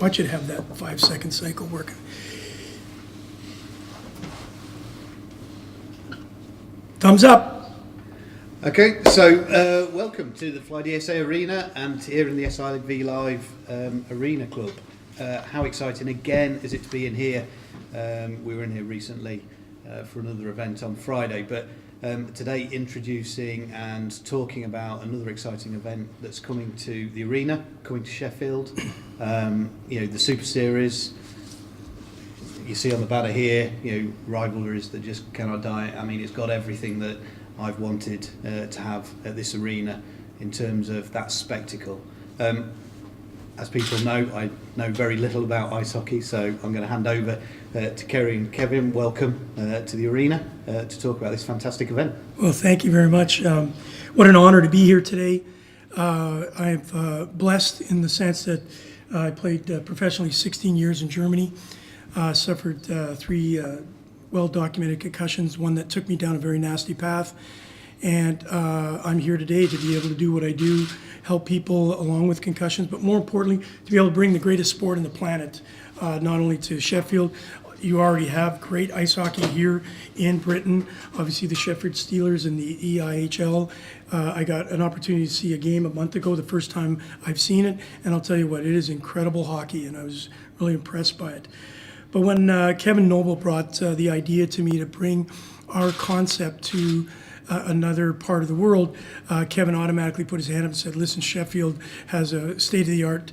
want you to have that 5-second cycle working. Thumbs up. Okay, so welcome to the FlyDSA Arena and here in the SIV Live Arena Club. How exciting again is it to be in here. We were in here recently for another event on Friday, but today introducing and talking about another exciting event that's coming to the arena, coming to Sheffield. The Super Series. You see on the banner here, rivalries that just cannot die. I mean, it's got everything that I've wanted to have at this arena in terms of that spectacle. As people know, I know very little about ice hockey, so I'm going to hand over to Kerry and Kevin. Welcome to the arena to talk about this fantastic event. Well, thank you very much. What an honor to be here today. I'm blessed in the sense that I played professionally 16 years in Germany, suffered 3 well-documented concussions, one that took me down a very nasty path. And I'm here today to be able to do what I do, help people along with concussions, but more importantly, to be able to bring the greatest sport on the planet, not only to Sheffield. You already have great ice hockey here in Britain. Obviously, the Sheffield Steelers and the EIHL. I got an opportunity to see a game a month ago, the first time I've seen it, and I'll tell you what, it is incredible hockey, and I was really impressed by it. But when Kevin Noble brought the idea to me to bring our concept to another part of the world, Kevin automatically put his hand up and said, listen, Sheffield has a state-of-the-art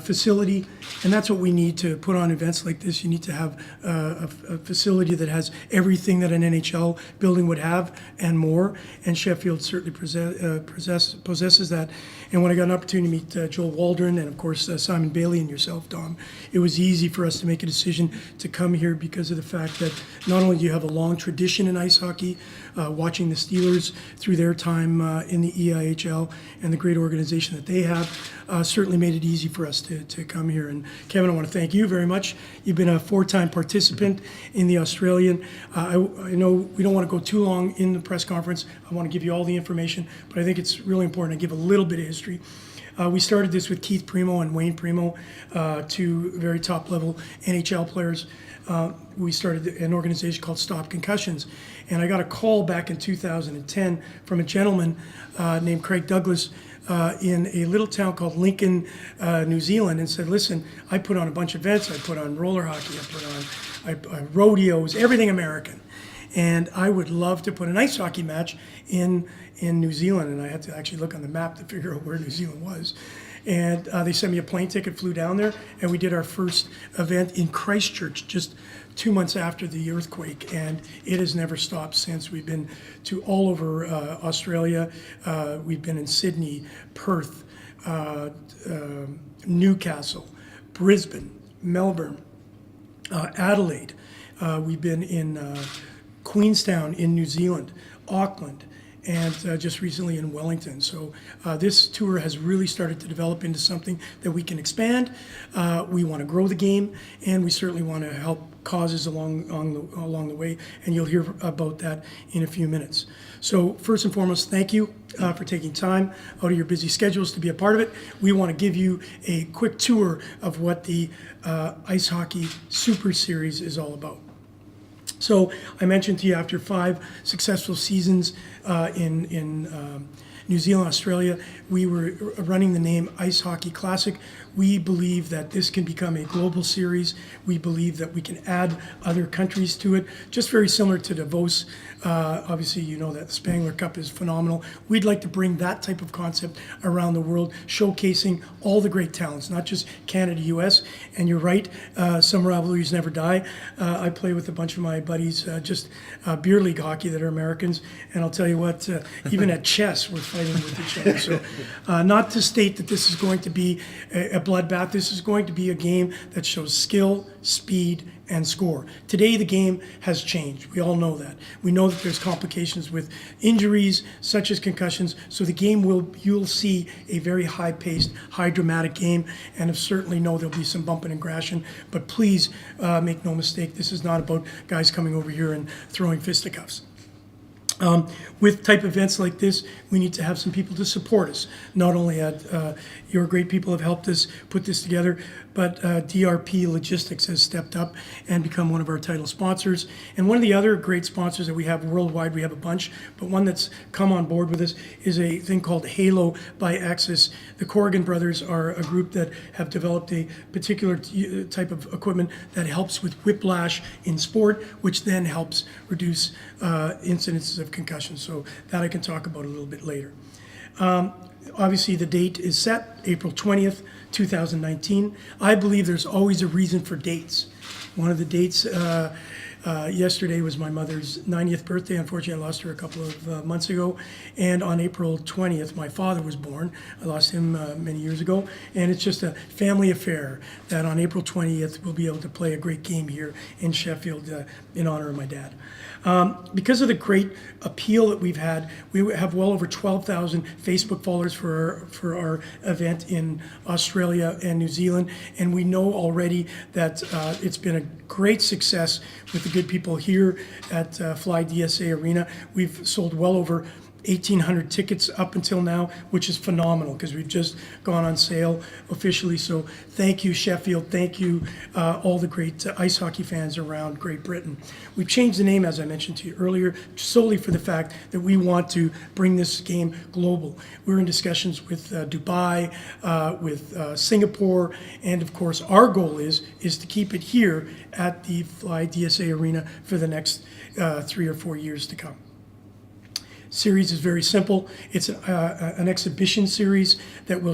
facility, and that's what we need to put on events like this. You need to have a facility that has everything that an NHL building would have and more, and Sheffield certainly possesses that. And when I got an opportunity to meet Joel Waldron and, of course, Simon Bailey and yourself, Dom, it was easy for us to make a decision to come here because of the fact that not only do you have a long tradition in ice hockey, watching the Steelers through their time in the EIHL and the great organization that they have, certainly made it easy for us to come here. And Kevin, I want to thank you very much. You've been a 4-time participant in the Australian. I know we don't want to go too long in the press conference. I want to give you all the information, but I think it's really important to give a little bit of history. We started this with Keith Primo and Wayne Primo, 2 very top-level NHL players. We started an organization called StopConcussions, and I got a call back in 2010 from a gentleman named Craig Douglas in a little town called Lincoln, New Zealand, and said, listen, I put on a bunch of events. I put on roller hockey, I put on rodeos, everything American. And I would love to put an ice hockey match in New Zealand. And I had to actually look on the map to figure out where New Zealand was. And they sent me a plane ticket, flew down there, and we did our first event in Christchurch just 2 months after the earthquake. And it has never stopped since. We've been to all over Australia. We've been in Sydney, Perth, Newcastle, Brisbane, Melbourne, Adelaide. We've been in Queenstown in New Zealand, Auckland, and just recently in Wellington. So this tour has really started to develop into something that we can expand. We want to grow the game, and we certainly want to help causes along the way, and you'll hear about that in a few minutes. So first and foremost, thank you for taking time out of your busy schedules to be a part of it. We want to give you a quick tour of what the Ice Hockey Super Series is all about. So I mentioned to you, after 5 successful seasons in New Zealand, Australia, we were running the name Ice Hockey Classic. We believe that this can become a global series. We believe that we can add other countries to it, just very similar to Davos. Obviously, you know that the Spangler Cup is phenomenal. We'd like to bring that type of concept around the world, showcasing all the great talents, not just Canada, US. And you're right, some rivalries never die. I play with a bunch of my buddies, just beer league hockey that are Americans. And I'll tell you what, even at chess, we're fighting with each other. So not to state that this is going to be a bloodbath. This is going to be a game that shows skill, speed, and score. Today, the game has changed. We all know that. We know that there's complications with injuries, such as concussions, so the game you'll see a very high-paced, high-dramatic game, and I certainly know there'll be some bumping and crashing, but please make no mistake, this is not about guys coming over here and throwing fisticuffs. With type events like this, we need to have some people to support us. Not only your great people have helped us put this together, but DRP Logistics has stepped up and become one of our title sponsors. And one of the other great sponsors that we have worldwide, we have a bunch, but one that's come on board with us is a thing called Halo by Axis. The Corrigan brothers are a group that have developed a particular type of equipment that helps with whiplash in sport, which then helps reduce incidences of concussions. So that I can talk about a little bit later. Obviously, the date is set, April 20th, 2019. I believe there's always a reason for dates. One of the dates yesterday was my mother's 90th birthday. Unfortunately, I lost her a couple of months ago. And on April 20th, my father was born. I lost him many years ago. And it's just a family affair that on April 20th, we'll be able to play a great game here in Sheffield in honor of my dad. Because of the great appeal that we've had, we have well over 12,000 Facebook followers for our event in Australia and New Zealand, and we know already that it's been a great success with the good people here at FlyDSA Arena. We've sold well over 1,800 tickets up until now, which is phenomenal because we've just gone on sale officially. So thank you, Sheffield. Thank you, all the great ice hockey fans around Great Britain. We've changed the name, as I mentioned to you earlier, solely for the fact that we want to bring this game global. We're in discussions with Dubai, with Singapore, and of course, our goal is to keep it here at the FlyDSA Arena for the next 3 or 4 years to come. Series is very simple. It's an exhibition series that will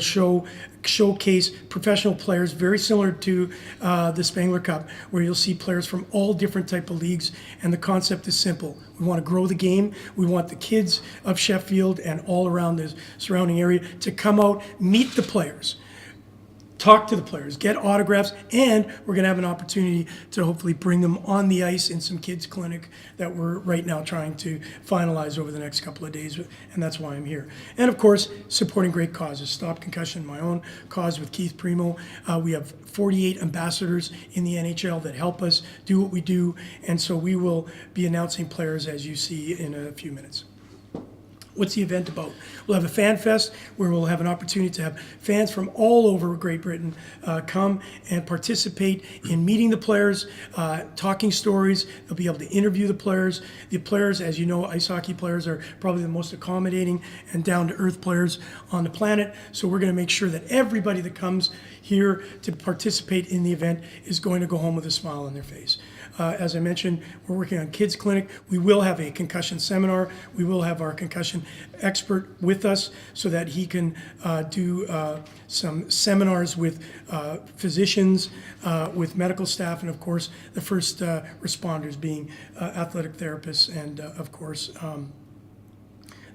showcase professional players, very similar to the Spangler Cup, where you'll see players from all different type of leagues. And the concept is simple. We want to grow the game. We want the kids of Sheffield and all around the surrounding area to come out, meet the players, talk to the players, get autographs, and we're going to have an opportunity to hopefully bring them on the ice in some kids clinic that we're right now trying to finalize over the next couple of days, and that's why I'm here. And of course, supporting great causes. Stop Concussion, my own cause with Keith Primo. We have 48 ambassadors in the NHL that help us do what we do, and so we will be announcing players as you see in a few minutes. What's the event about? We'll have a fan fest where we'll have an opportunity to have fans from all over Great Britain come and participate in meeting the players, talking stories. They'll be able to interview the players. The players, as you know, ice hockey players are probably the most accommodating and down-to-earth players on the planet. So we're going to make sure that everybody that comes here to participate in the event is going to go home with a smile on their face. As I mentioned, we're working on Kids Clinic. We will have a concussion seminar. We will have our concussion expert with us so that he can do some seminars with physicians, with medical staff, and of course, the first responders being athletic therapists and of course,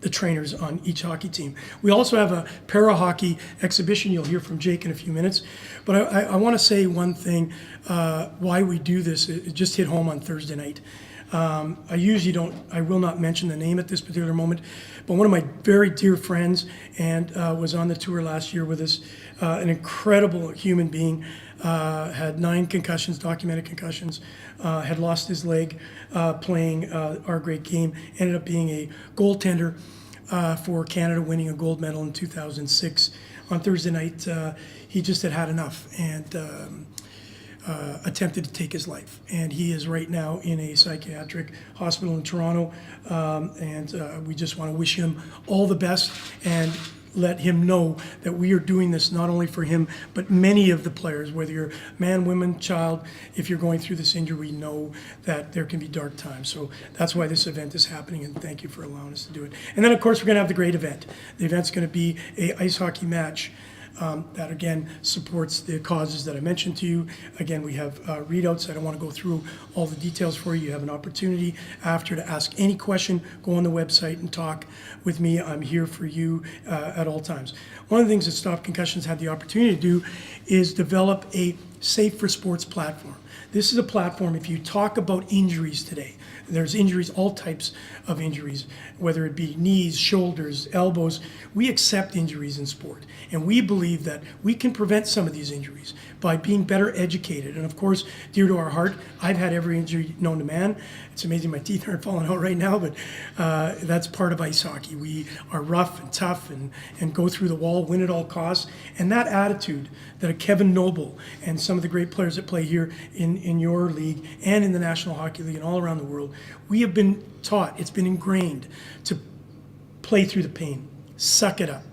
the trainers on each hockey team. We also have a para-hockey exhibition. You'll hear from Jake in a few minutes. But I want to say one thing, why we do this. It just hit home on Thursday night. I will not mention the name at this particular moment, but one of my very dear friends and was on the tour last year with us, an incredible human being, had 9 concussions, documented concussions, had lost his leg playing our great game, ended up being a goaltender for Canada, winning a gold medal in 2006. On Thursday night, he just had enough and attempted to take his life. And he is right now in a psychiatric hospital in Toronto, and we just want to wish him all the best and let him know that we are doing this not only for him, but many of the players, whether you're man, woman, child, if you're going through this injury, we know that there can be dark times. So that's why this event is happening, and thank you for allowing us to do it. And then, of course, we're going to have the great event. The event's going to be a ice hockey match that, again, supports the causes that I mentioned to you. Again, we have readouts. I don't want to go through all the details for you. You have an opportunity after to ask any question. Go on the website and talk with me. I'm here for you at all times. One of the things that Stop Concussions had the opportunity to do is develop a Safe for Sports platform. This is a platform, if you talk about injuries today, there's injuries, all types of injuries, whether it be knees, shoulders, elbows. We accept injuries in sport. And we believe that we can prevent some of these injuries by being better educated. And of course, dear to our heart, I've had every injury known to man. It's amazing my teeth aren't falling out right now, but that's part of ice hockey. We are rough and tough and go through the wall, win at all costs. And that attitude that a Kevin Noble and some of the great players that play here in your league and in the National Hockey League and all around the world, we have been taught, it's been ingrained to play through the pain, suck it up,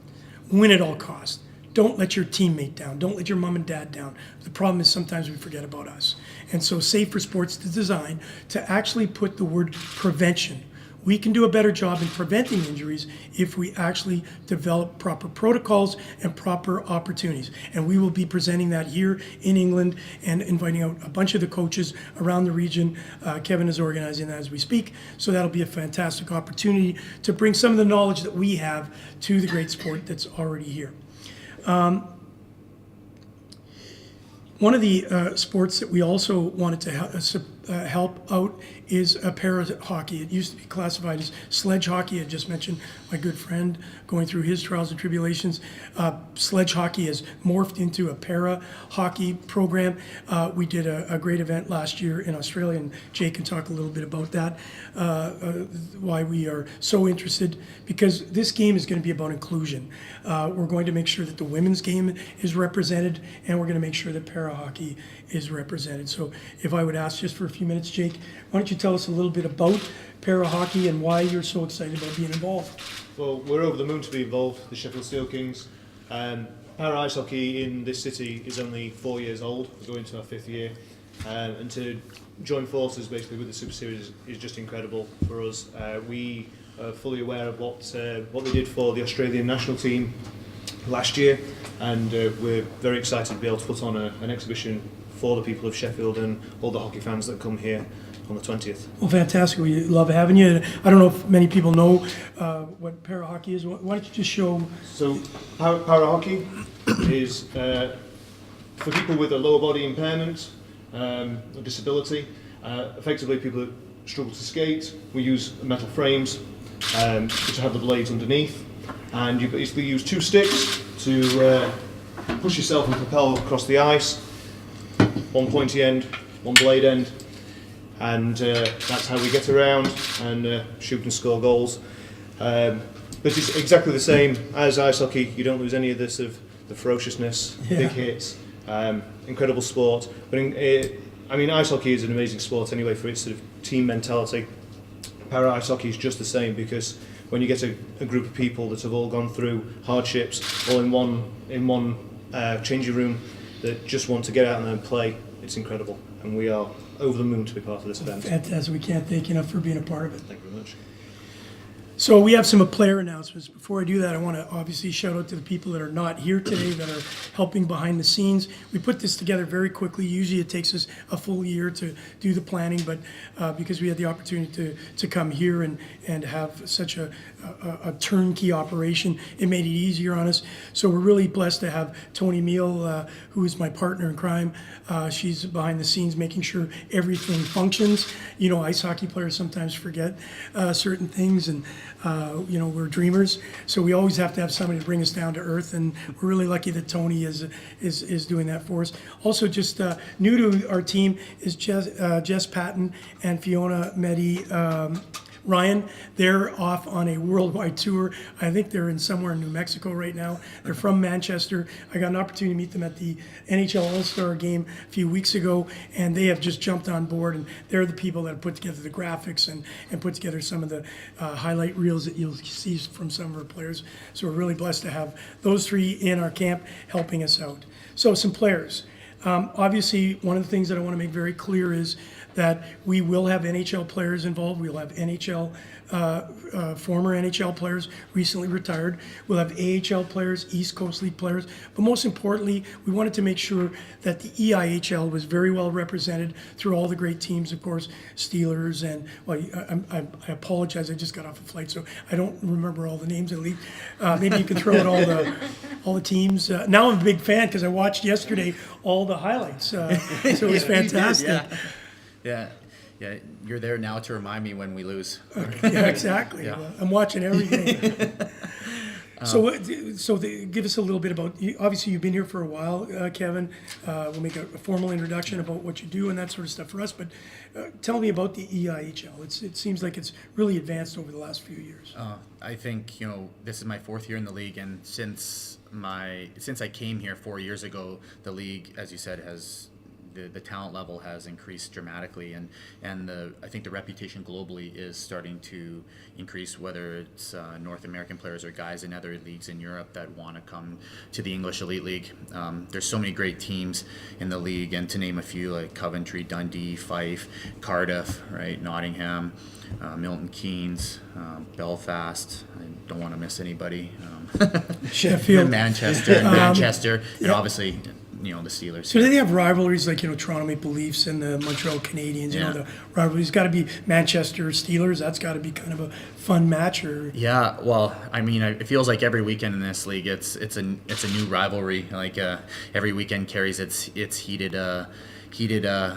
win at all costs. Don't let your teammate down. Don't let your mom and dad down. The problem is sometimes we forget about us. And so Safe for Sports is designed to actually put the word prevention. We can do a better job in preventing injuries if we actually develop proper protocols and proper opportunities. And we will be presenting that here in England and inviting out a bunch of the coaches around the region. Kevin is organizing that as we speak. So that'll be a fantastic opportunity to bring some of the knowledge that we have to the great sport that's already here. One of the sports that we also wanted to help out is para hockey. It used to be classified as sledge hockey. I just mentioned my good friend going through his trials and tribulations. Sledge hockey has morphed into a para hockey program. We did a great event last year in Australia, and Jay can talk a little bit about that, why we are so interested, because this game is going to be about inclusion. We're going to make sure that the women's game is represented, and we're going to make sure that para hockey is represented. So if I would ask just for a few minutes, Jake, why don't you tell us a little bit about para hockey and why you're so excited about being involved? Well, we're over the moon to be involved, the Sheffield Steel Kings. Para ice hockey in this city is only 4 years old. We're going to our 5th year. And to join forces basically with the Super Series is just incredible for us. We are fully aware of what they did for the Australian national team last year, and we're very excited to be able to put on an exhibition for the people of Sheffield and all the hockey fans that come here on the 20th. Well, fantastic. We love having you. I don't know if many people know what para hockey is. Why don't you just show? So, para hockey is for people with a lower body impairment, a disability, effectively people that struggle to skate. We use metal frames which have the blades underneath, and you basically use 2 sticks to push yourself and propel across the ice. One pointy end, one blade end, and that's how we get around and shoot and score goals. But it's exactly the same as ice hockey. You don't lose any of this of the ferociousness, big hits, incredible sport. But ice hockey is an amazing sport anyway for its sort of team mentality. Para ice hockey is just the same, because when you get a group of people that have all gone through hardships all in one changing room that just want to get out there and play, it's incredible, and we are over the moon to be part of this event. Fantastic. We can't thank you enough for being a part of it. Thank you very much. So we have some player announcements. Before I do that, I want to obviously shout out to the people that are not here today that are helping behind the scenes. We put this together very quickly. Usually it takes us a full year to do the planning, but because we had the opportunity to come here and have such a turnkey operation, it made it easier on us. So we're really blessed to have Tony Meal, who is my partner in crime. She's behind the scenes making sure everything functions. You know, ice hockey players sometimes forget certain things, and we're dreamers, so we always have to have somebody to bring us down to earth, and we're really lucky that Tony is doing that for us. Also, just new to our team is Jess Patton and Fiona Meddy Ryan. They're off on a worldwide tour. I think they're in somewhere in New Mexico right now. They're from Manchester. I got an opportunity to meet them at the NHL All-Star game a few weeks ago, and they have just jumped on board, and they're the people that have put together the graphics and put together some of the highlight reels that you'll see from some of our players. So we're really blessed to have those 3 in our camp helping us out. So some players. Obviously, one of the things that I want to make very clear is that we will have NHL players involved. We'll have former NHL players, recently retired. We'll have AHL players, East Coast League players. But most importantly, we wanted to make sure that the EIHL was very well represented through all the great teams, of course, Steelers and, well, I apologize, I just got off a flight, so I don't remember all the names of the league. Maybe you can throw out all the teams. Now I'm a big fan because I watched yesterday all the highlights. So it was fantastic. Yeah. You're there now to remind me when we lose. Yeah, exactly. Yeah. Well, I'm watching every game. Give us a little bit about. Obviously, you've been here for a while, Kevin. We'll make a formal introduction about what you do and that sort of stuff for us. But tell me about the EIHL. It seems like it's really advanced over the last few years. I think this is my 4th year in the league, and since I came here 4 years ago, the league, as you said, has. The talent level has increased dramatically, and I think the reputation globally is starting to increase, whether it's North American players or guys in other leagues in Europe that want to come to the English Elite League. There's so many great teams in the league, and to name a few, like Coventry, Dundee, Fife, Cardiff, right, Nottingham, Milton Keynes, Belfast. I don't want to miss anybody. Sheffield, Manchester, and obviously. The Steelers. So do they have rivalries like Toronto Maple Leafs and the Montreal Canadiens? Yeah. The rivalries got to be Manchester Steelers. That's got to be kind of a fun match, or yeah. Well, I mean, it feels like every weekend in this league, it's a new rivalry. Like every weekend carries its heated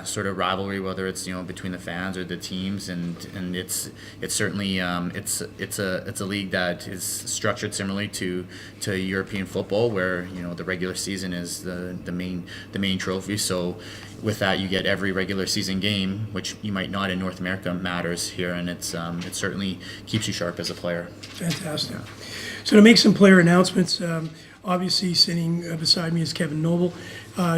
sort of rivalry, whether it's between the fans or the teams, and it's certainly it's a league that is structured similarly to European football, where the regular season is the main trophy. So with that, you get every regular season game, which you might not in North America, matters here, and it certainly keeps you sharp as a player. Fantastic. So to make some player announcements, obviously sitting beside me is Kevin Noble.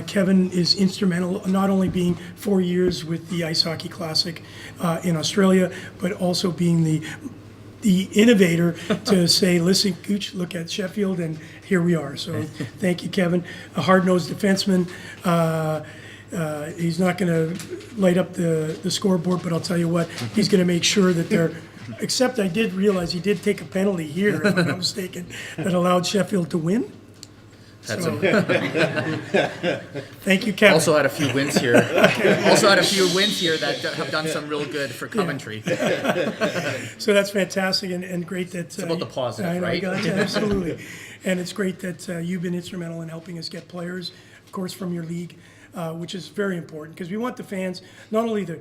Kevin is instrumental, not only being 4 years with the Ice Hockey Classic in Australia, but also being the innovator to say, listen, Gooch, look at Sheffield, and here we are. So thank you, Kevin. A hard-nosed defenseman. He's not going to light up the scoreboard, but I'll tell you what, he's going to make sure that they're. Except I did realize he did take a penalty here, if I'm not mistaken, that allowed Sheffield to win. That's So, thank you, Kevin. Also had a few wins here. That have done some real good for Coventry. So that's fantastic and great that. It's about the positive, right? Absolutely. And it's great that you've been instrumental in helping us get players, of course, from your league, which is very important because we want the fans, not only the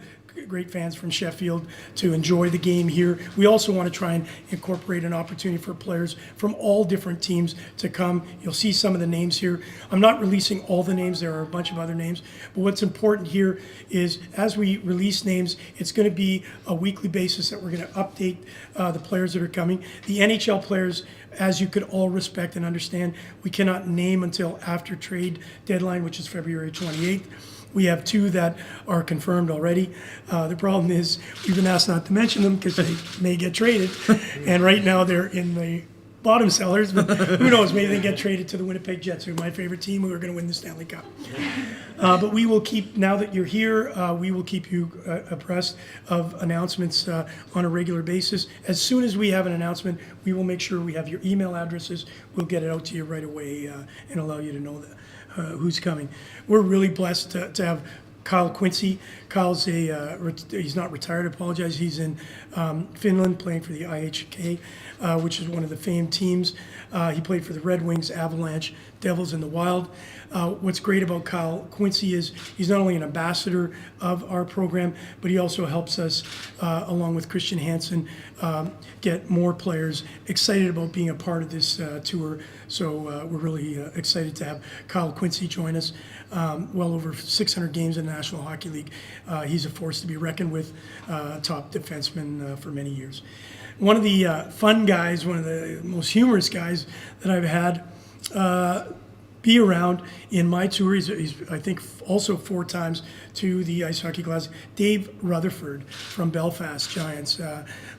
great fans from Sheffield, to enjoy the game here. We also want to try and incorporate an opportunity for players from all different teams to come. You'll see some of the names here. I'm not releasing all the names. There are a bunch of other names. But what's important here is as we release names, it's going to be a weekly basis that we're going to update the players that are coming. The NHL players, as you could all respect and understand, we cannot name until after trade deadline, which is February 28th. We have 2 that are confirmed already. The problem is we've been asked not to mention them because they may get traded. And right now they're in the bottom sellers, but who knows, maybe they get traded to the Winnipeg Jets, who are my favorite team, who are going to win the Stanley Cup. But we will keep, now that you're here, we will keep you abreast of announcements on a regular basis. As soon as we have an announcement, we will make sure we have your email addresses. We'll get it out to you right away and allow you to know that. Who's coming. We're really blessed to have Kyle Quincy. Kyle's he's not retired, I apologize. He's in Finland playing for the IHK, which is one of the famed teams. He played for the Red Wings, Avalanche, Devils, and the Wild. What's great about Kyle Quincy is he's not only an ambassador of our program, but he also helps us, along with Christian Hansen, get more players excited about being a part of this tour. So we're really excited to have Kyle Quincy join us. Well over 600 games in the National Hockey League. He's a force to be reckoned with, top defenseman for many years. One of the fun guys, one of the most humorous guys that I've had be around in my tour. He's I think also 4 times to the Ice Hockey Classic. Dave Rutherford from Belfast Giants,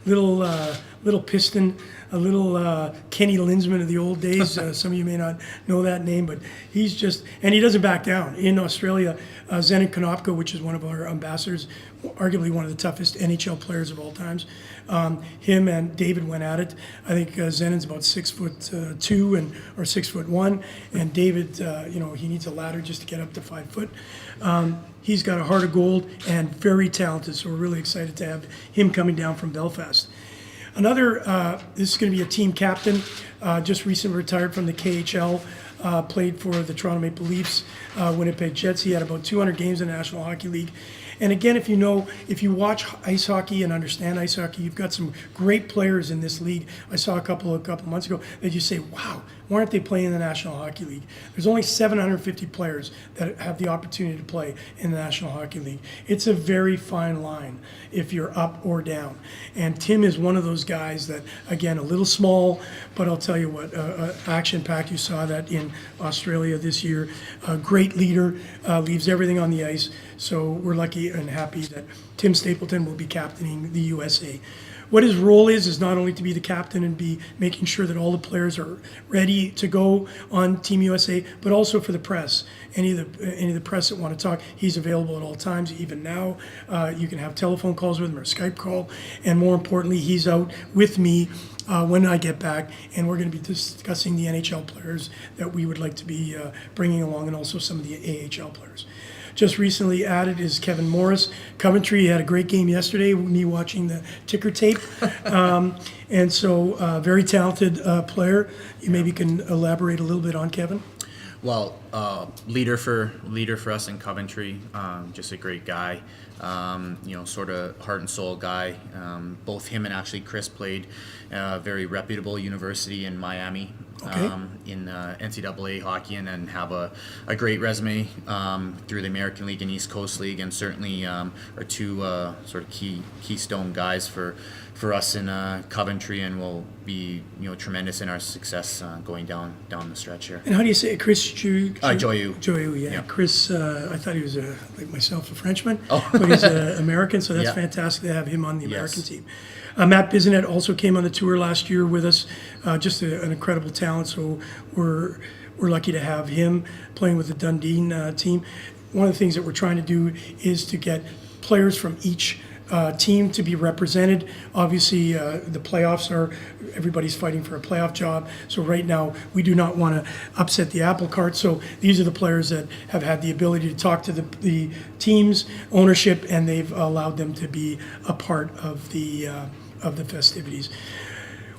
little piston, a little Kenny Linsman of the old days. Some of you may not know that name, but he's just, and he doesn't back down. In Australia, Zenon Konopka, which is one of our ambassadors, arguably one of the toughest NHL players of all times. Him and David went at it. I think Zenon's about 6'2" or 6'1", and David, he needs a ladder just to get up to 5 foot. He's got a heart of gold and very talented, so we're really excited to have him coming down from Belfast. Another, this is going to be a team captain, just recently retired from the KHL, played for the Toronto Maple Leafs, Winnipeg Jets. He had about 200 games in the National Hockey League. And again, if you watch ice hockey and understand ice hockey, you've got some great players in this league. I saw a couple months ago that you say, wow, why aren't they playing in the National Hockey League? There's only 750 players that have the opportunity to play in the National Hockey League. It's a very fine line if you're up or down. And Tim is one of those guys that, again, a little small, but I'll tell you what, action-packed. You saw that in Australia this year. A great leader, leaves everything on the ice. So we're lucky and happy that Tim Stapleton will be captaining the USA. What his role is not only to be the captain and be making sure that all the players are ready to go on Team USA, but also for the press. Any of the press that want to talk, he's available at all times. Even now, you can have telephone calls with him or a Skype call. And more importantly, he's out with me when I get back, and we're going to be discussing the NHL players that we would like to be bringing along, and also some of the AHL players. Just recently added is Kevin Morris. Coventry had a great game yesterday, me watching the ticker tape. And so very talented player. You maybe can elaborate a little bit on Kevin? Well, leader for us in Coventry, just a great guy. Sort of heart and soul guy. Both him and actually Chris played a very reputable university in Miami. Okay. In NCAA hockey, and have a great resume through the American League and East Coast League, and certainly are two sort of keystone guys for us in Coventry, and will be tremendous in our success going down the stretch here. And how do you say it? Chris Joyeux? Joyeux. Yeah. Yeah. Chris, I thought he was, like myself, a Frenchman, but he's American, so that's fantastic to have him on the American team. Matt Bisonet also came on the tour last year with us, just an incredible talent, so we're lucky to have him playing with the Dundee team. One of the things that we're trying to do is to get players from each team to be represented. Obviously, the playoffs everybody's fighting for a playoff job. So right now, we do not want to upset the apple cart. So these are the players that have had the ability to talk to the team's ownership, and they've allowed them to be a part of the festivities.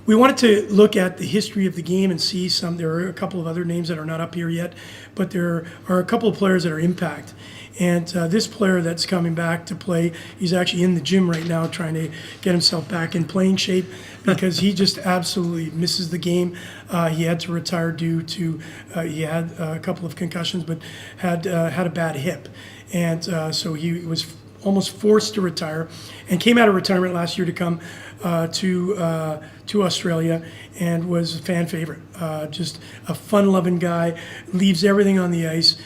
We wanted to look at the history of the game and see there are a couple of other names that are not up here yet, but there are a couple of players that are impact. And this player that's coming back to play, he's actually in the gym right now trying to get himself back in playing shape, because he just absolutely misses the game. He had to retire due to, he had a couple of concussions, but had a bad hip. And so he was almost forced to retire, and came out of retirement last year to come to Australia, and was a fan favorite. Just a fun-loving guy, leaves everything on the ice.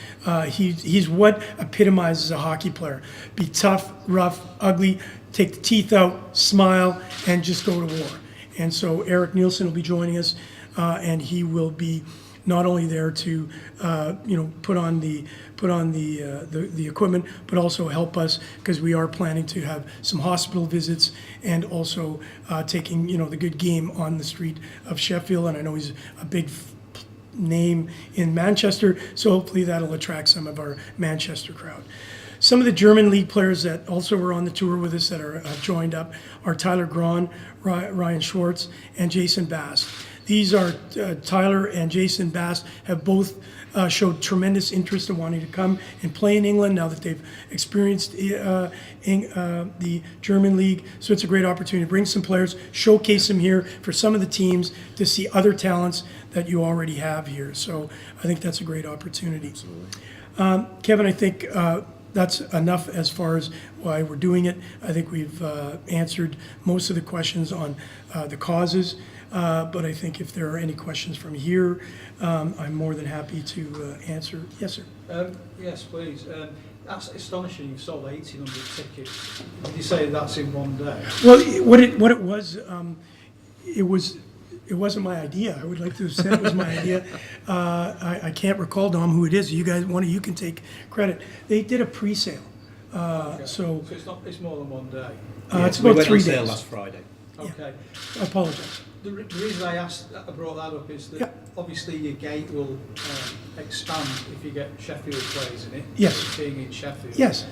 He's what epitomizes a hockey player. Be tough, rough, ugly, take the teeth out, smile, and just go to war. And so Eric Nielsen will be joining us, and he will be not only there to put on the equipment, but also help us, because we are planning to have some hospital visits, and also taking the good game on the street of Sheffield. And I know he's a big name in Manchester, so hopefully that'll attract some of our Manchester crowd. Some of the German league players that also were on the tour with us that are joined up are Tyler Grahn, Ryan Schwartz, and Jason Bass. These are Tyler and Jason Bass have both showed tremendous interest in wanting to come and play in England now that they've experienced the German league. So it's a great opportunity to bring some players, showcase them here for some of the teams to see other talents that you already have here. So I think that's a great opportunity. Absolutely. Kevin, I think that's enough as far as why we're doing it. I think we've answered most of the questions on the causes. But I think if there are any questions from here, I'm more than happy to answer. Yes, sir. Yes, please. That's astonishing. You've sold 1,800 tickets. Did you say that's in one day? Well, what it was, it wasn't my idea. I would like to have said it was my idea. I can't recall, Dom, who it is. You guys, one of you can take credit. They did a pre-sale. Okay. So it's more than one day. it's about 3 days. We went on sale last Friday. Okay. I apologize. The reason I brought that up is that obviously your gate will expand if you get Sheffield players in it. Yes. Being in Sheffield. Yes.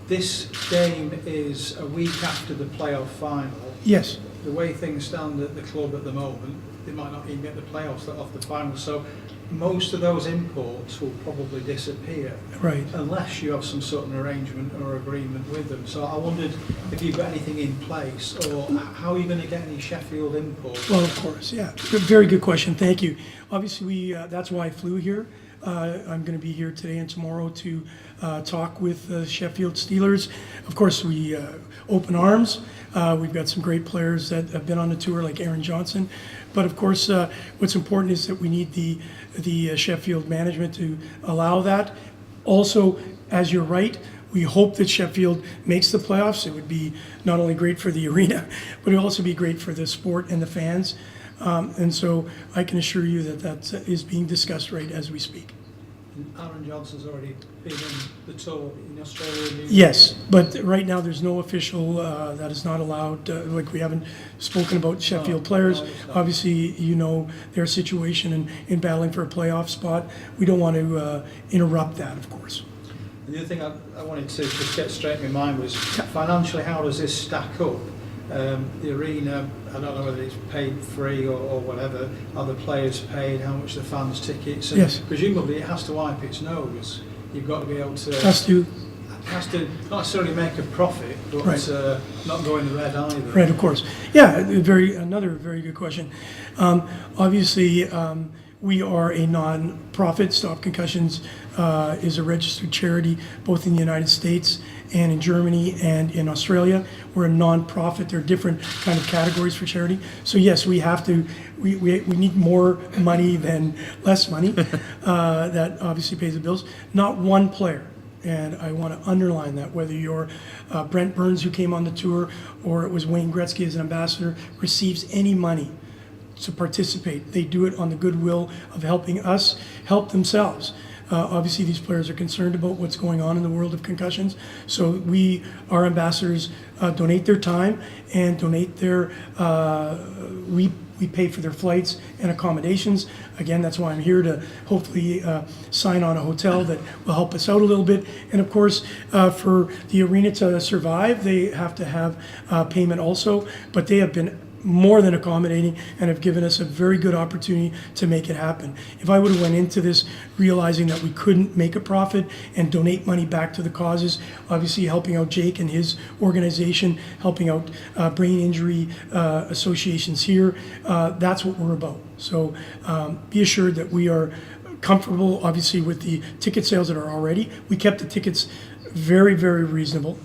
This game is a week after the playoff final. Yes. the way things stand at the club at the moment, they might not even get the playoffs off the final. So most of those imports will probably disappear. Right. Unless you have some sort of arrangement or agreement with them. So I wondered if you've got anything in place, or how are you going to get any Sheffield imports? Well, of course, yeah. Very good question. Thank you. Obviously, that's why I flew here. I'm going to be here today and tomorrow to talk with the Sheffield Steelers. Of course, we open arms. We've got some great players that have been on the tour, like Aaron Johnson. But of course, what's important is that we need the Sheffield management to allow that. Also, as you're right, we hope that Sheffield makes the playoffs. It would be not only great for the arena, but it would also be great for the sport and the fans. And so I can assure you that that is being discussed right as we speak. Aaron Johnson's already been in the tour in Australia and New Zealand. Yes, but right now there's no official, that is not allowed, like we haven't spoken about Sheffield players. Obviously, you know their situation in battling for a playoff spot. We don't want to interrupt that, of course. And the other thing I wanted to just get straight in my mind was, financially, how does this stack up? The arena, I don't know whether it's paid free or whatever. Are the players paid? How much the fans' tickets? And Yes. presumably it has to wipe its nose. You've got to be able to. Has to, Not necessarily make a profit, but Right. not go in the red either. right, of course. Yeah, another very good question. Obviously, we are a non-profit. Stop Concussions is a registered charity both in the United States and in Germany and in Australia. We're a non-profit. There are different kind of categories for charity. So yes, we have to. We need more money than less money. That obviously pays the bills. Not one player. And I want to underline that, whether you're Brent Burns, who came on the tour, or it was Wayne Gretzky as an ambassador, receives any money to participate. They do it on the goodwill of helping us help themselves. Obviously, these players are concerned about what's going on in the world of concussions. So our ambassadors, donate their time and donate their, we pay for their flights and accommodations. Again, that's why I'm here, to hopefully sign on a hotel that will help us out a little bit. And of course, for the arena to survive, they have to have payment also, but they have been more than accommodating and have given us a very good opportunity to make it happen. If I would have went into this realizing that we couldn't make a profit and donate money back to the causes, obviously helping out Jake and his organization, helping out brain injury associations here, that's what we're about. So be assured that we are comfortable, obviously, with the ticket sales that are already. We kept the tickets very, very reasonable.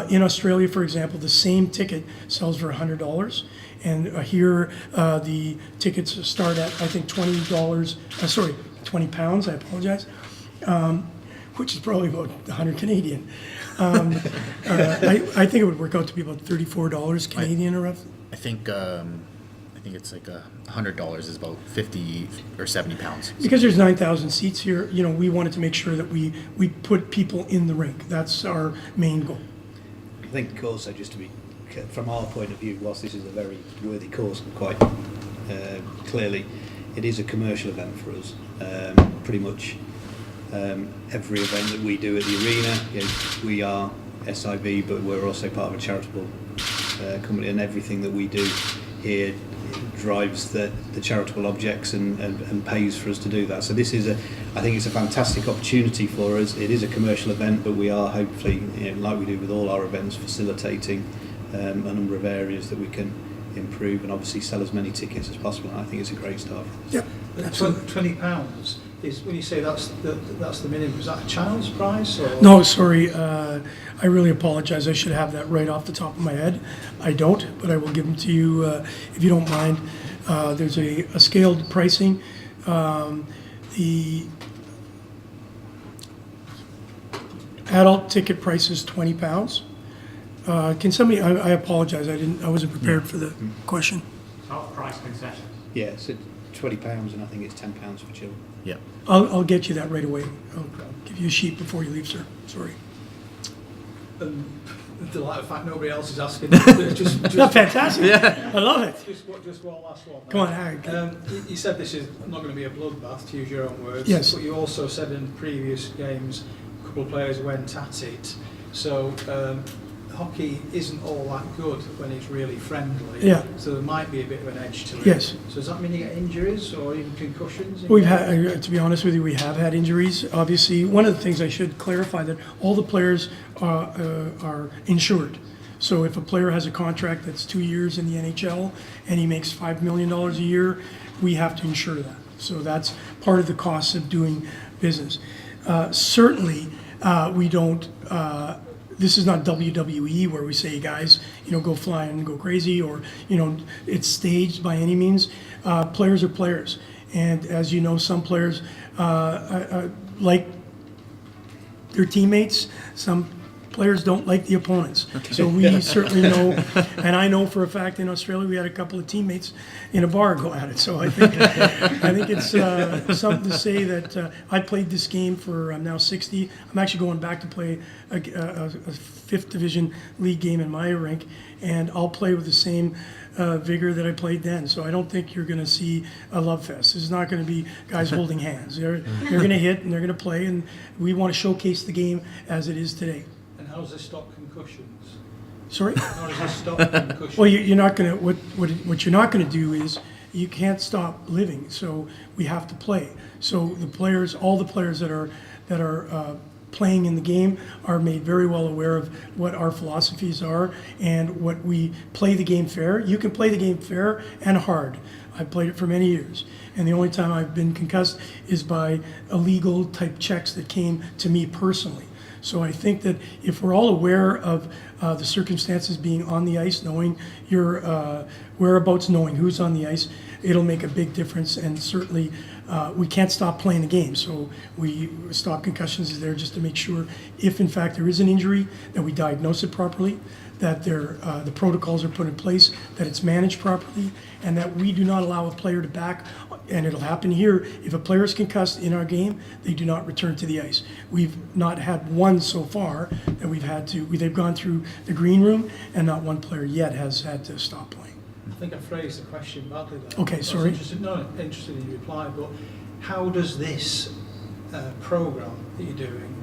In Australia, for example, the same ticket sells for $100. And here, the tickets start at, I think, £20, I apologize, which is probably about 100 Canadian. I think it would work out to be about $34 Canadian or roughly. I think it's like $100 is about 50 or 70 pounds. Because there's 9,000 seats here, you know, we wanted to make sure that we put people in the rink. That's our main goal. I think also, just to be, from our point of view, whilst this is a very worthy cause, quite clearly, it is a commercial event for us. Pretty much every event that we do at the arena, you know, we are SIV, but we're also part of a charitable company, and everything that we do here drives the charitable objects and pays for us to do that. So this is I think it's a fantastic opportunity for us. It is a commercial event, but we are hopefully, you know, like we do with all our events, facilitating a number of areas that we can improve and obviously sell as many tickets as possible. And I think it's a great start. Yep, absolutely. £20 is, when you say that's the minimum, is that a child's price? Or? No, sorry. I really apologize. I should have that right off the top of my head. I don't, but I will give them to you if you don't mind. There's a scaled pricing. The adult ticket price is £20. Can somebody? I apologize. I wasn't prepared for the question. Half-price concessions. Yeah, so £20, and I think it's £10 for children. Yeah. I'll get you that right away. I'll give you a sheet before you leave, sir. Sorry. The delight of the fact nobody else is asking. just Fantastic. Yeah. I love it. Just one last one. Come on, Harry. You said this is not going to be a bloodbath, to use your own words. Yes. But you also said in previous games, a couple of players went at it. So hockey isn't all that good when it's really friendly. Yeah. So there might be a bit of an edge to it. Yes. So does that mean you get injuries or even concussions? We've had, to be honest with you, we have had injuries. Obviously, one of the things I should clarify that all the players are insured. So if a player has a contract that's 2 years in the NHL and he makes $5 million a year, we have to insure that. So that's part of the cost of doing business. Certainly, we don't. This is not WWE where we say, guys, go fly and go crazy, or it's staged by any means. Players are players, and as you know, some players like their teammates. Some players don't like the opponents. So we certainly know, and I know for a fact in Australia we had a couple of teammates in a bar go at it. So I think it's something to say that I played this game for, I'm now 60. I'm actually going back to play a 5th Division League game in my rink, and I'll play with the same vigor that I played then. So I don't think you're going to see a love fest. It's not going to be guys holding hands. They're going to hit and they're going to play, and we want to showcase the game as it is today. And how does this stop concussions? Sorry? How does this stop concussions? Well, you're not going to, what you're not going to do is, you can't stop living, so we have to play. So the players, all the players that are playing in the game are made very well aware of what our philosophies are and what we play the game fair. You can play the game fair and hard. I've played it for many years, and the only time I've been concussed is by illegal type checks that came to me personally. So I think that if we're all aware of the circumstances, being on the ice, knowing your whereabouts, knowing who's on the ice, it'll make a big difference. And certainly we can't stop playing the game. So Stop Concussions is there just to make sure, if in fact there is an injury, that we diagnose it properly, that the protocols are put in place, that it's managed properly, and that we do not allow a player to back. And it'll happen here. If a player is concussed in our game, they do not return to the ice. We've not had one so far that we've had to. They've gone through the green room, and not one player yet has had to stop playing. I think I phrased the question badly there. Okay, sorry. Interested in your reply, but how does this program that you're doing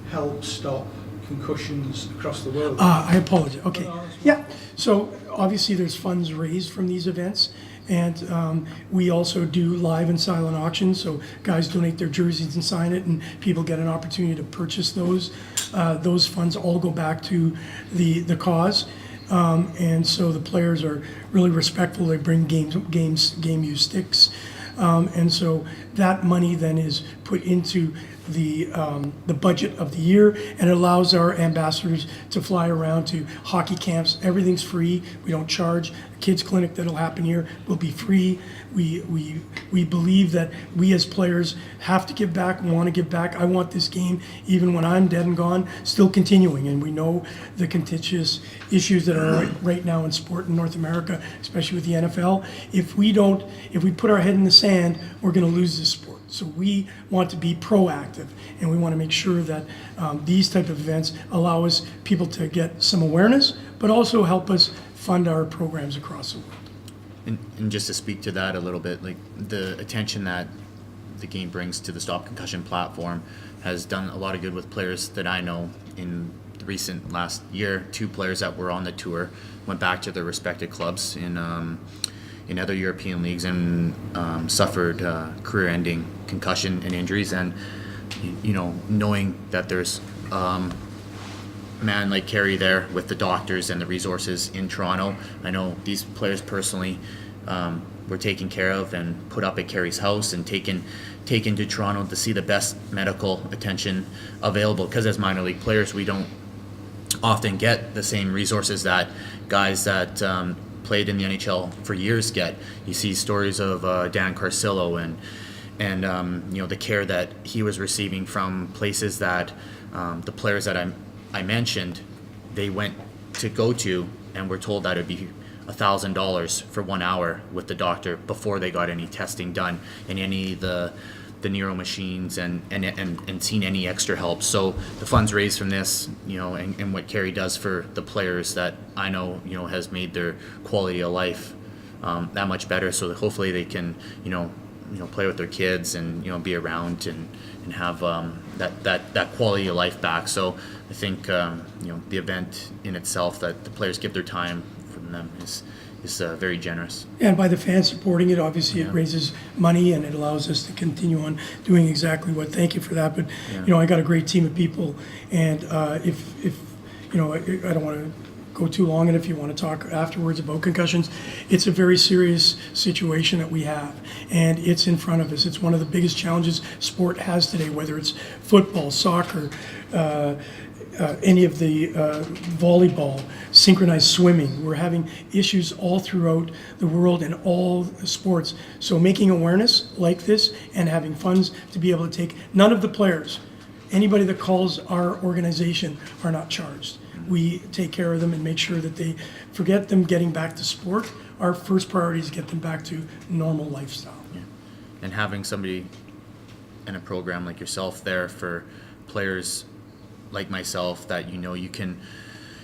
help stop concussions across the world? I apologize. Okay. No, that's fine. Yeah. So obviously there's funds raised from these events, and we also do live and silent auctions. So guys donate their jerseys and sign it, and people get an opportunity to purchase those. Those funds all go back to the cause. And so the players are really respectful. They bring game used sticks, and so that money then is put into the budget of the year, and it allows our ambassadors to fly around to hockey camps. Everything's free. We don't charge. The kids clinic that'll happen here will be free. We believe that we as players have to give back, want to give back. I want this game, even when I'm dead and gone, still continuing. And we know the contentious issues that are right now in sport in North America, especially with the NFL. If we put our head in the sand, we're going to lose this sport. So we want to be proactive, and we want to make sure that these type of events allow us people to get some awareness, but also help us fund our programs across the world. And just to speak to that a little bit, like the attention that the game brings to the Stop Concussion platform has done a lot of good with players that I know. In the recent last year, 2 players that were on the tour went back to their respective clubs in other European leagues and suffered career-ending concussion and injuries. And knowing that there's a man like Kerry there with the doctors and the resources in Toronto, I know these players personally were taken care of and put up at Kerry's house and taken to Toronto to see the best medical attention available, because as minor league players we don't often get the same resources that guys that played in the NHL for years get. You see stories of Dan Carcillo and the care that he was receiving from places that the players that I mentioned, they went to go to and were told that it'd be $1,000 for 1 hour with the doctor before they got any testing done and any the neuro machines and seen any extra help. So the funds raised from this, and what Kerry does for the players that I know, has made their quality of life that much better. So that hopefully they can, play with their kids and be around and have that quality of life back. So I think the event in itself, that the players give their time from them, is very generous. And by the fans supporting it, obviously it raises money and it allows us to continue on doing exactly what. Thank you for that. But I got a great team of people, and if I don't want to go too long, and if you want to talk afterwards about concussions, it's a very serious situation that we have, and it's in front of us. It's one of the biggest challenges sport has today, whether it's football, soccer, any of the volleyball, synchronized swimming. We're having issues all throughout the world in all sports. So making awareness like this and having funds to be able to take, none of the players, anybody that calls our organization are not charged. We take care of them and make sure that they forget them getting back to sport. Our first priority is get them back to normal lifestyle. Yeah. And having somebody in a program like yourself there for players like myself that you can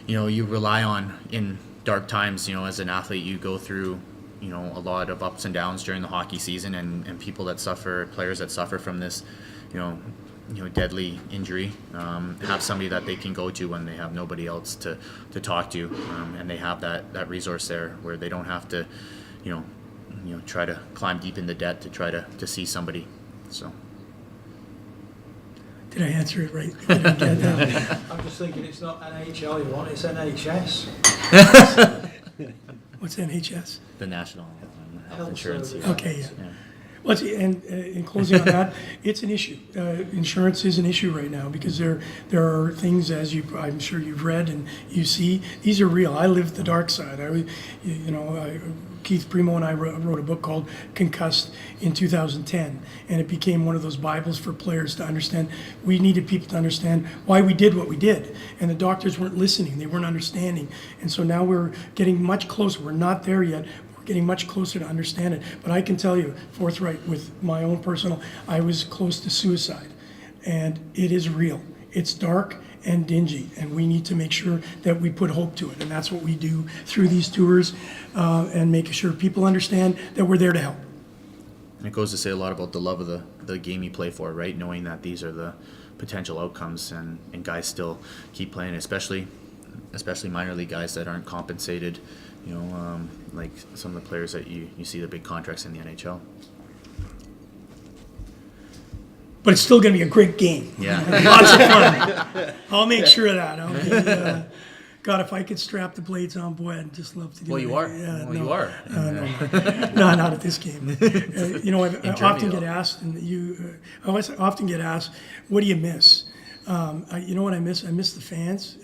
you rely on in dark times. As an athlete, you go through a lot of ups and downs during the hockey season, and players that suffer from this deadly injury, have somebody that they can go to when they have nobody else to talk to, and they have that resource there where they don't have to try to climb deep into debt to try to see somebody. So did I answer it right? Did I get that? I'm just thinking it's not NHL you want, it's NHS. What's NHS? the National Health Health Insurance. Service. Okay, yeah. Well, and in closing on that, it's an issue. Insurance is an issue right now because there are things, as I'm sure you've read and you see, these are real. I lived the dark side. Keith Primo and I wrote a book called Concussed in 2010, and it became one of those Bibles for players to understand. We needed people to understand why we did what we did, and the doctors weren't listening. They weren't understanding, and so now we're getting much closer. We're not there yet. Getting much closer to understand it. But I can tell you, forthright, with my own personal, I was close to suicide. And it is real. It's dark and dingy, and we need to make sure that we put hope to it. And that's what we do through these tours, and making sure people understand that we're there to help. And it goes to say a lot about the love of the game you play for, right? Knowing that these are the potential outcomes, and guys still keep playing, especially minor league guys that aren't compensated, like some of the players that you see the big contracts in the NHL. But it's still going to be a great game. Yeah. Lots of fun. I'll make sure of that. God, if I could strap the blades on, boy, I'd just love to do it. Well, you are. Yeah, You are. No, not at this game. I often get though. asked, I often get asked, what do you miss? You know what I miss? I miss the fans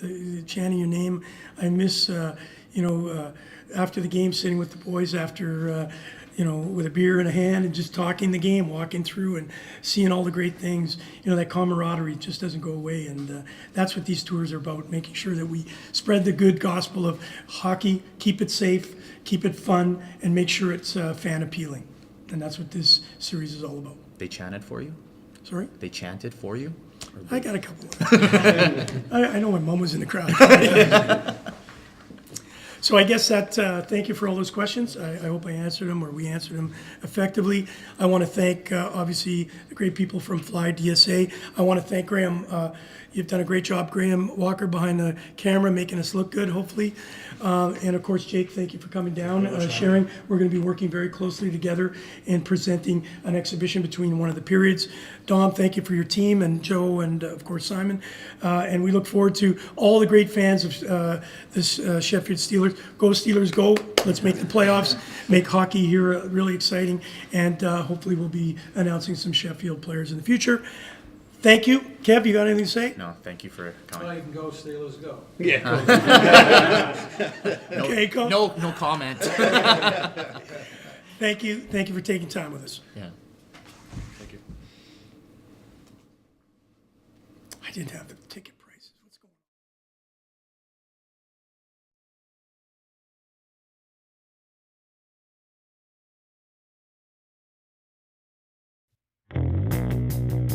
chanting your name. I miss, after the game, sitting with the boys after, with a beer in a hand and just talking the game, walking through and seeing all the great things. That camaraderie just doesn't go away. And that's what these tours are about, making sure that we spread the good gospel of hockey, keep it safe, keep it fun, and make sure it's fan appealing. And that's what this series is all about. They chanted for you? Sorry? They chanted for you? I got a couple. I know my mom was in the crowd. So I guess that, thank you for all those questions. I hope I answered them, or we answered them effectively. I want to thank, obviously, the great people from FlyDSA. I want to thank Graham. You've done a great job, Graham Walker, behind the camera, making us look good, hopefully. And of course, Jake, thank you for coming down, sharing. We're going to be working very closely together and presenting an exhibition between one of the periods. Dom, thank you for your team, and Joe, and of course, Simon. And we look forward to all the great fans of this Sheffield Steelers. Go Steelers, go. Let's make the playoffs, make hockey here really exciting, and hopefully we'll be announcing some Sheffield players in the future. Thank you. Kev, you got anything to say? No, thank you for Well, coming. you can go Steelers, go. Yeah. Okay, go. No comment. Thank you. Thank you for taking time with us. Yeah. Thank you. I didn't have the ticket prices. What's going on?